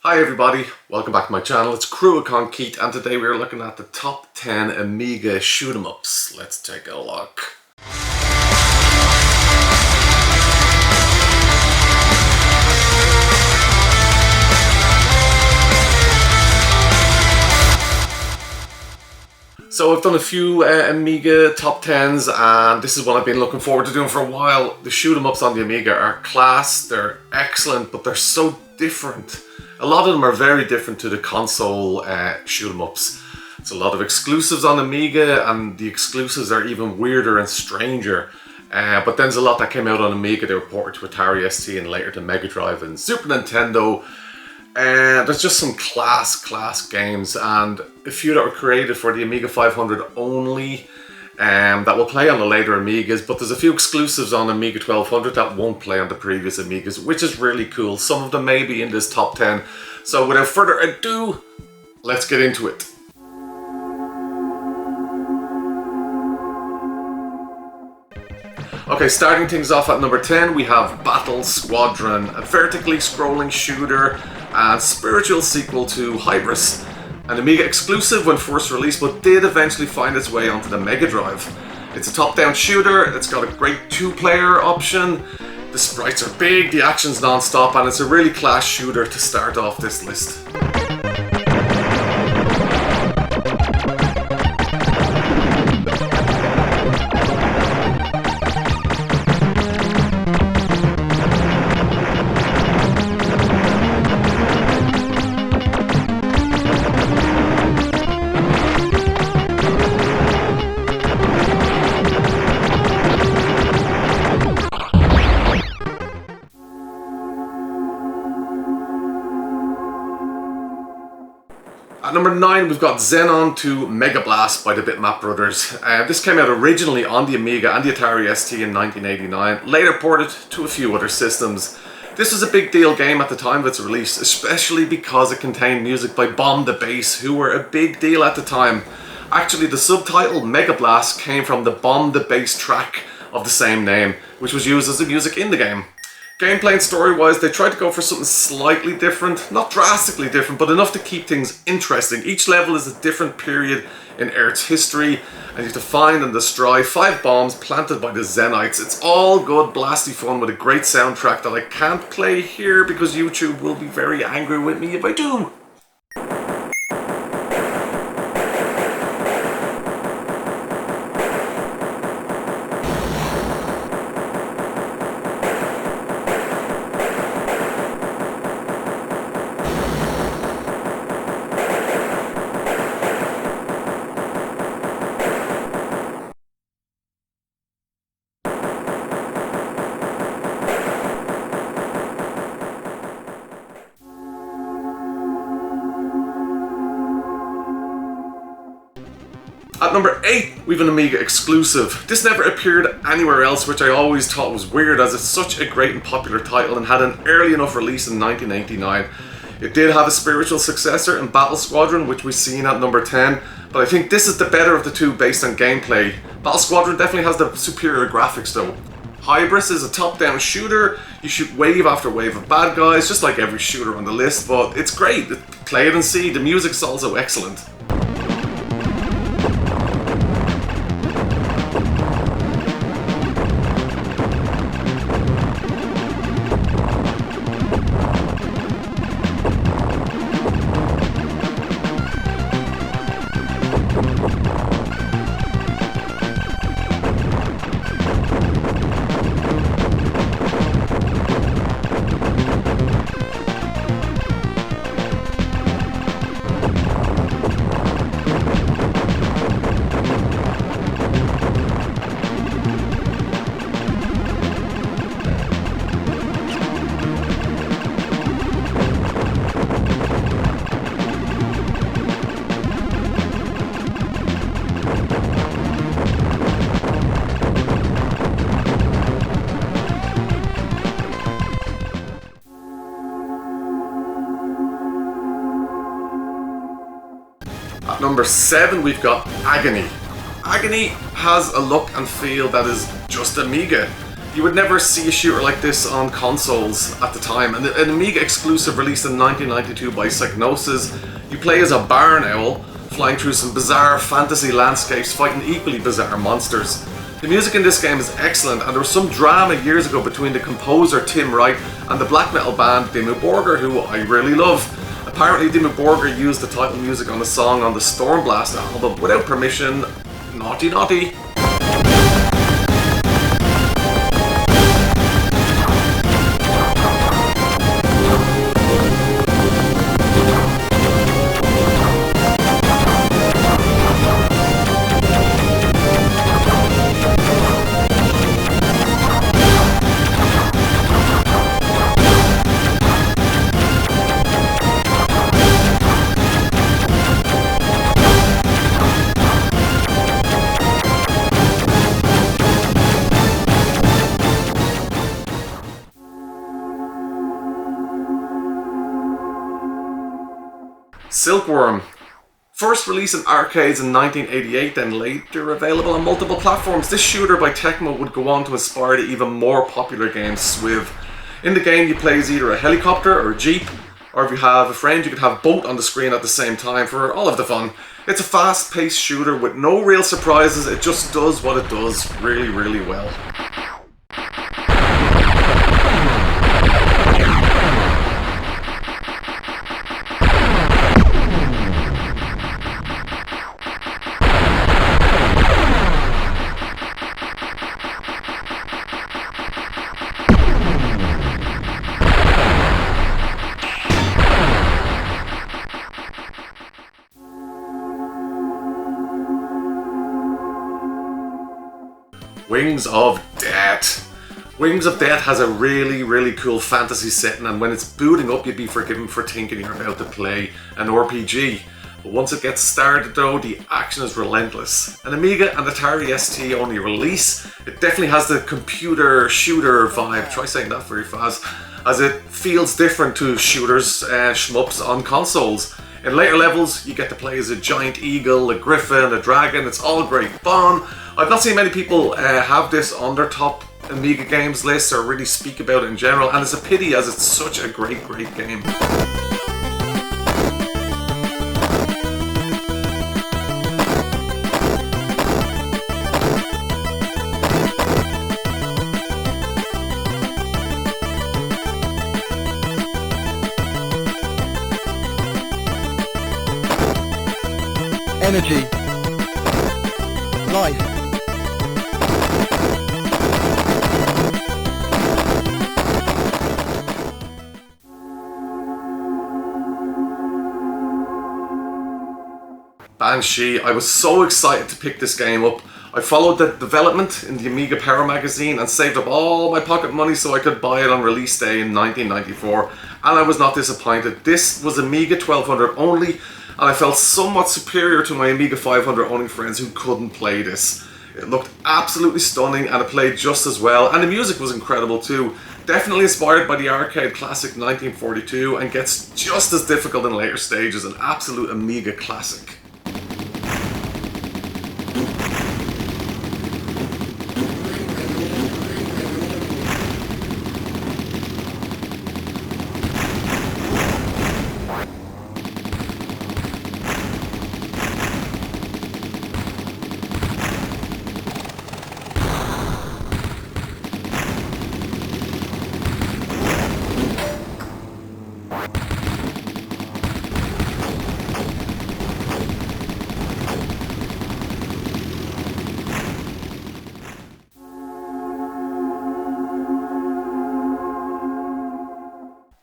Hi everybody, welcome back to my channel. It's Cruacon Keith and today we're looking at the top 10 Amiga Shoot 'em Ups. Let's take a look. So I've done a few Amiga top 10s and this is what I've been looking forward to doing for a while. The shoot 'em ups on the Amiga are class, they're excellent, but they're so different. A lot of them are very different to the console shoot 'em ups. There's a lot of exclusives on Amiga and the exclusives are even weirder and stranger. But then there's a lot that came out on Amiga. They were ported to Atari ST and later to Mega Drive and Super Nintendo. There's just some class games and a few that were created for the Amiga 500 only that will play on the later Amigas, but there's a few exclusives on Amiga 1200 that won't play on the previous Amigas, which is really cool. Some of them may be in this top 10. So without further ado, let's get into it. Okay, starting things off at number 10, we have Battle Squadron, a vertically scrolling shooter and spiritual sequel to Hybris. An Amiga exclusive when first released, but did eventually find its way onto the Mega Drive. It's a top-down shooter, it's got a great two-player option, the sprites are big, the action's non-stop, and it's a really class shooter to start off this list. At number 9, we've got Xenon 2 Mega Blast by the Bitmap Brothers. This came out originally on the Amiga and the Atari ST in 1989, later ported to a few other systems. This was a big deal game at the time of its release, especially because it contained music by Bomb the Bass, who were a big deal at the time. Actually, the subtitle Mega Blast came from the Bomb the Bass track of the same name, which was used as the music in the game. Gameplay and story-wise, they tried to go for something slightly different, not drastically different, but enough to keep things interesting. Each level is a different period in Earth's history, and you have to find and destroy 5 bombs planted by the Xenites. It's all good, blasty fun with a great soundtrack that I can't play here because YouTube will be very angry with me if I do. At number 8, we've an Amiga exclusive. This never appeared anywhere else, which I always thought was weird as it's such a great and popular title and had an early enough release in 1989. It did have a spiritual successor in Battle Squadron, which we've seen at number 10, but I think this is the better of the two based on gameplay. Battle Squadron definitely has the superior graphics though. Hybris is a top-down shooter. You shoot wave after wave of bad guys, just like every shooter on the list, but it's great. Play it and see. The music's also excellent. At number 7, we've got Agony. Agony has a look and feel that is just Amiga. You would never see a shooter like this on consoles at the time, and an Amiga exclusive released in 1992 by Psygnosis. You play as a barn owl, flying through some bizarre fantasy landscapes, fighting equally bizarre monsters. The music in this game is excellent, and there was some drama years ago between the composer Tim Wright and the black metal band Dimmu Borgir, who I really love. Apparently Dimmu Borgir used the title music on a song on the Stormblast album without permission. Naughty naughty. Silkworm. First released in arcades in 1988, then later available on multiple platforms, this shooter by Tecmo would go on to inspire the even more popular game SWIV. In the game you play as either a helicopter or a jeep, or if you have a friend you could have both on the screen at the same time for all of the fun. It's a fast-paced shooter with no real surprises, it just does what it does really, really well. Wings of Death. Wings of Death has a really, really cool fantasy setting, and when it's booting up you'd be forgiven for thinking you're about to play an RPG. But once it gets started though, the action is relentless. An Amiga and Atari ST only release, it definitely has the computer shooter vibe, try saying that very fast, as it feels different to shooters, shmups on consoles. In later levels, you get to play as a giant eagle, a griffin, a dragon, it's all great fun. I've not seen many people have this on their top Amiga games list or really speak about it in general, and it's a pity as it's such a great, great game. Energy. Life. Banshee. I was so excited to pick this game up. I followed the development in the Amiga Power magazine and saved up all my pocket money so I could buy it on release day in 1994, and I was not disappointed. This was Amiga 1200 only, and I felt somewhat superior to my Amiga 500 owning friends who couldn't play this. It looked absolutely stunning and it played just as well, and the music was incredible too. Definitely inspired by the arcade classic 1942 and gets just as difficult in later stages, an absolute Amiga classic.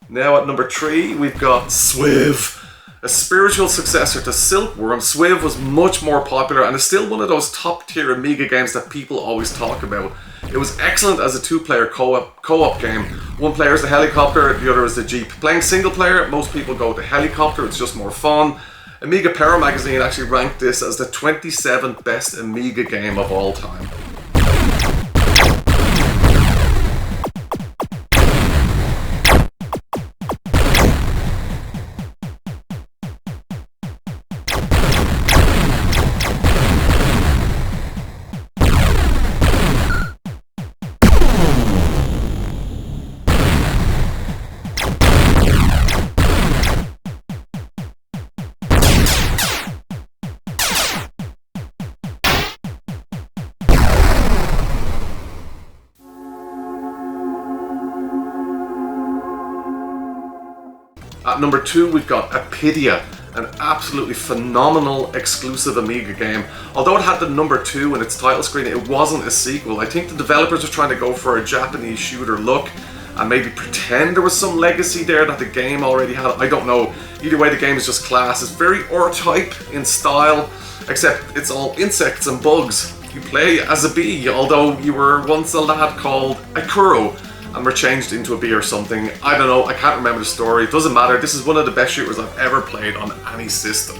Now at number 3, we've got SWIV. A spiritual successor to Silkworm, SWIV was much more popular and is still one of those top tier Amiga games that people always talk about. It was excellent as a two-player co-op game. One player is the helicopter, the other is the jeep. Playing single player, most people go with the helicopter, it's just more fun. Amiga Power magazine actually ranked this as the 27th best Amiga game of all time. At number 2 we've got Aidia, an absolutely phenomenal exclusive Amiga game. Although it had the number 2 in its title screen, it wasn't a sequel. I think the developers were trying to go for a Japanese shooter look and maybe pretend there was some legacy there that the game already had. I don't know. Either way, the game is just class. It's very R-type in style, except it's all insects and bugs. You play as a bee, although you were once a lad called Akuro and were changed into a bee or something. I don't know, I can't remember the story. It doesn't matter. This is one of the best shooters I've ever played on any system.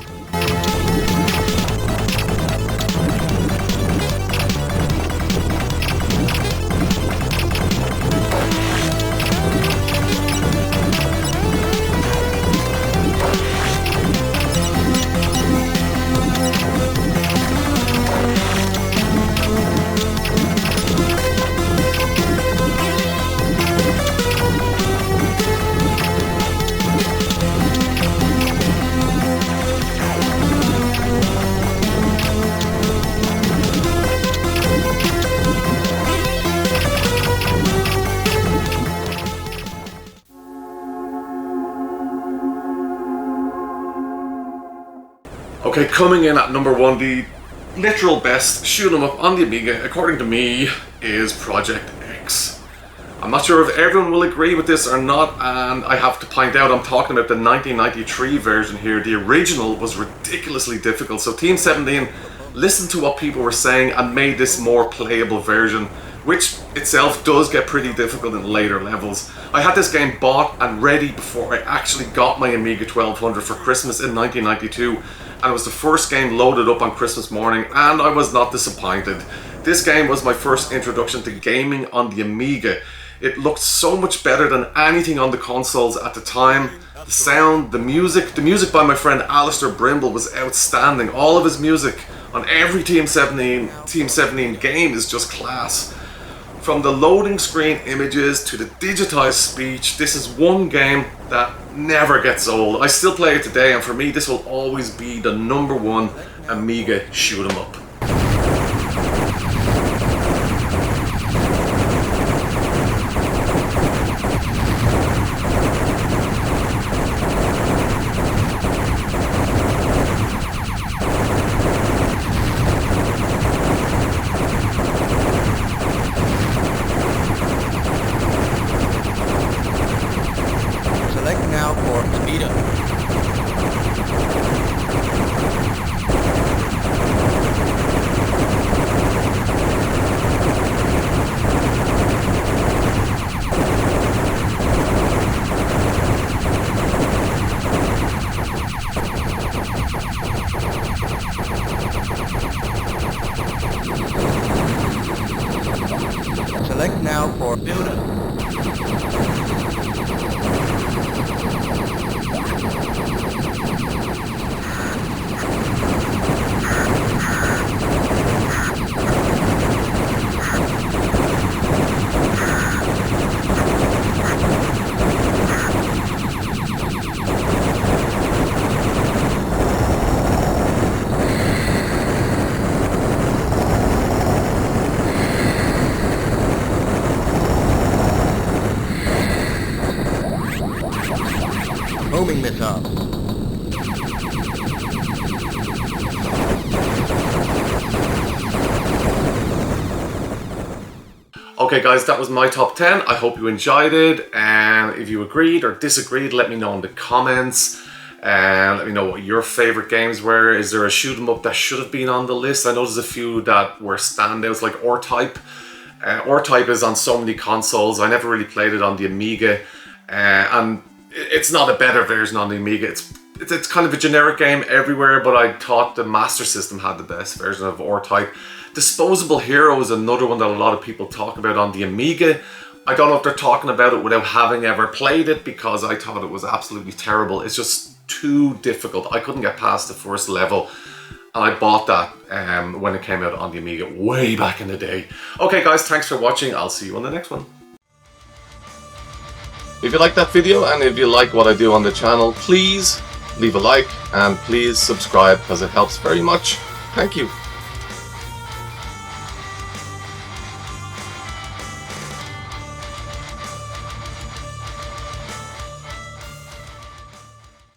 Okay, coming in at number 1, the literal best shoot 'em up on the Amiga, according to me, is Project X. I'm not sure if everyone will agree with this or not, and I have to point out I'm talking about the 1993 version here. The original was ridiculously difficult, so Team 17 listened to what people were saying and made this more playable version, which itself does get pretty difficult in later levels. I had this game bought and ready before I actually got my Amiga 1200 for Christmas in 1992, and it was the first game loaded up on Christmas morning, and I was not disappointed. This game was my first introduction to gaming on the Amiga. It looked so much better than anything on the consoles at the time. The sound, the music by my friend Alistair Brimble was outstanding. All of his music on every Team 17 game is just class. From the loading screen images to the digitized speech, this is one game that never gets old. I still play it today, and for me this will always be the number 1 Amiga shoot 'em up. Select now for speed up. Select now for build up. Homing missile. Okay guys, that was my top 10. I hope you enjoyed it, and if you agreed or disagreed, let me know in the comments. And let me know what your favorite games were. Is there a shoot 'em up that should have been on the list? I know there's a few that were standouts, like R-Type. R-Type is on so many consoles. I never really played it on the Amiga, and it's not a better version on the Amiga. It's kind of a generic game everywhere, but I thought the Master System had the best version of R-Type. Disposable Hero is another one that a lot of people talk about on the Amiga. I don't know if they're talking about it without having ever played it, because I thought it was absolutely terrible. It's just too difficult. I couldn't get past the first level, and I bought that when it came out on the Amiga way back in the day. Okay guys, thanks for watching. I'll see you on the next one. If you like that video and if you like what I do on the channel, please leave a like and please subscribe, because it helps very much. Thank you.